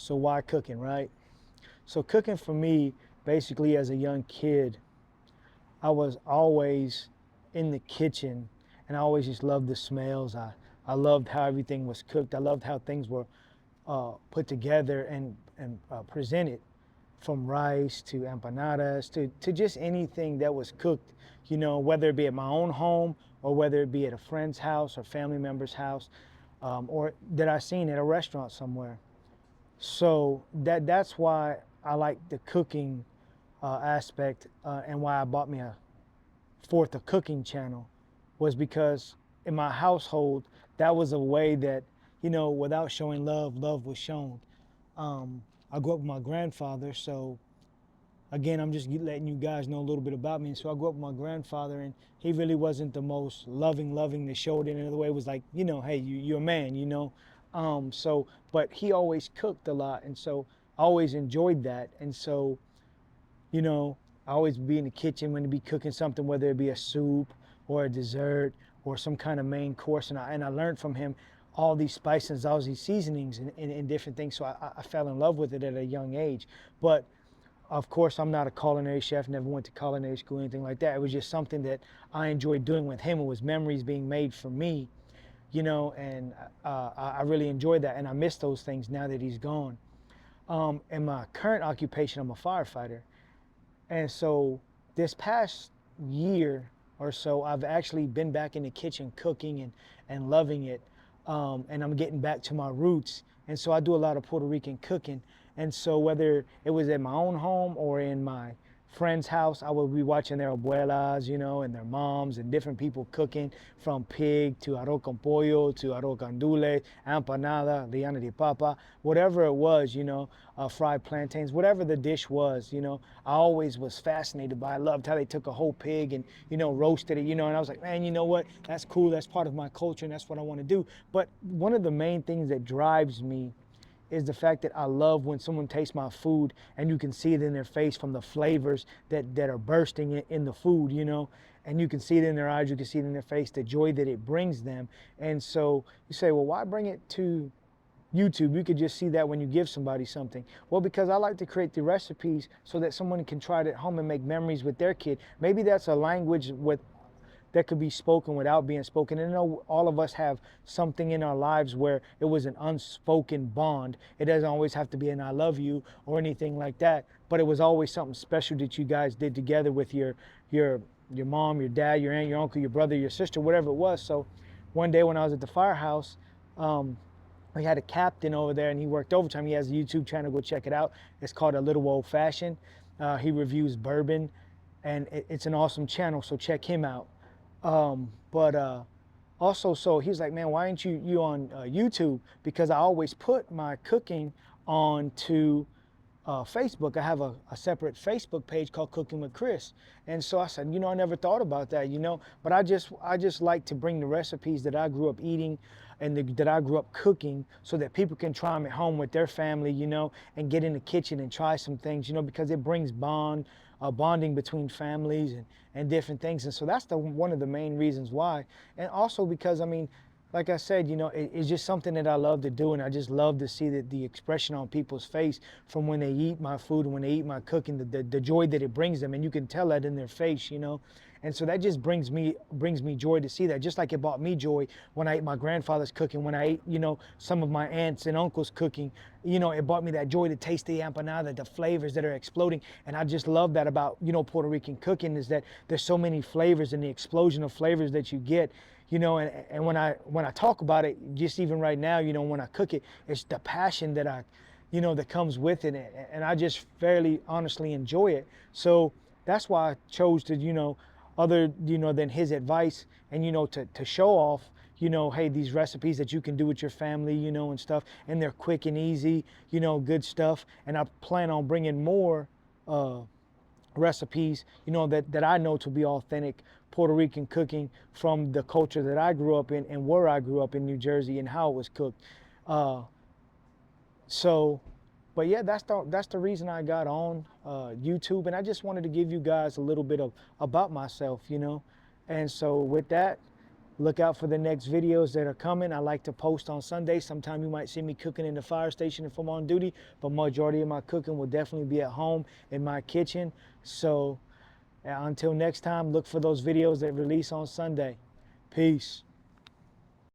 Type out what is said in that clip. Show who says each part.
Speaker 1: So why cooking, right? So cooking for me, basically as a young kid, I was always in the kitchen, and I always just loved the smells. I loved how everything was cooked. I loved how things were put together and presented, from rice to empanadas to just anything that was cooked, whether it be at my own home or whether it be at a friend's house or family member's house, or that I seen at a restaurant somewhere. So that's why I like the cooking aspect, and why I bought me a fourth a cooking channel, was because in my household that was a way that, without showing love, love was shown. I grew up with my grandfather, so again, I'm just letting you guys know a little bit about me. So I grew up with my grandfather, and he really wasn't the most loving that showed it. In another way, it was like, hey, you're a man. So, but he always cooked a lot, and so I always enjoyed that. And so, you know, I always be in the kitchen when to be cooking something, whether it be a soup or a dessert or some kind of main course. And I learned from him all these spices, all these seasonings and different things. So I fell in love with it at a young age. But of course, I'm not a culinary chef, never went to culinary school, anything like that. It was just something that I enjoyed doing with him. It was memories being made for me, and I really enjoyed that. And I miss those things now that he's gone. In my current occupation, I'm a firefighter. And so this past year or so, I've actually been back in the kitchen cooking and loving it. And I'm getting back to my roots. And so I do a lot of Puerto Rican cooking. And so whether it was at my own home or in my friend's house, I would be watching their abuelas, and their moms and different people cooking, from pig to arroz con pollo to arroz con dule, empanada, liana de papa, whatever it was, fried plantains, whatever the dish was, I always was fascinated by. I loved how they took a whole pig and, roasted it, and I was like, man, you know what? That's cool. That's part of my culture, and that's what I want to do. But one of the main things that drives me is the fact that I love when someone tastes my food and you can see it in their face from the flavors that are bursting in the food, and you can see it in their eyes, you can see it in their face, the joy that it brings them. And so you say, well, why bring it to YouTube? You could just see that when you give somebody something. Well, because I like to create the recipes so that someone can try it at home and make memories with their kid. Maybe that's a language that could be spoken without being spoken. And I know all of us have something in our lives where it was an unspoken bond. It doesn't always have to be an I love you or anything like that, but it was always something special that you guys did together with your mom, your dad, your aunt, your uncle, your brother, your sister, whatever it was. So one day when I was at the firehouse, we had a captain over there and he worked overtime. He has a YouTube channel, go check it out. It's called A Little Old Fashioned. He reviews bourbon, and it's an awesome channel, so check him out. But also, so he's like, man, why aren't you on YouTube? Because I always put my cooking onto Facebook. I have a separate Facebook page called Cooking with Chris. And so I said, I never thought about that, but I just like to bring the recipes that I grew up eating and that I grew up cooking so that people can try them at home with their family, and get in the kitchen and try some things, because it brings bonding between families and different things. And so that's one of the main reasons why. And also because, I mean, like I said, it's just something that I love to do, and I just love to see the expression on people's face from when they eat my food and when they eat my cooking, the joy that it brings them, and you can tell that in their face, And so that just brings me joy to see that, just like it brought me joy when I ate my grandfather's cooking, when I ate, some of my aunts and uncles cooking, it brought me that joy to taste the empanada, the flavors that are exploding. And I just love that about, Puerto Rican cooking, is that there's so many flavors and the explosion of flavors that you get. And when I talk about it, just even right now, when I cook it, it's the passion that that comes with it, and I just fairly honestly enjoy it. So that's why I chose to, other, than his advice, and to show off, hey, these recipes that you can do with your family, and stuff, and they're quick and easy, good stuff. And I plan on bringing more recipes, that I know to be authentic Puerto Rican cooking from the culture that I grew up in and where I grew up in New Jersey and how it was cooked. Uh, so, but yeah, that's the reason I got on YouTube, and I just wanted to give you guys a little bit of about myself, And so with that, Look out for the next videos that are coming. I like to post on Sundays. Sometime you might see me cooking in the fire station if I'm on duty, but majority of my cooking will definitely be at home in my kitchen. So until next time, look for those videos that release on Sunday. Peace.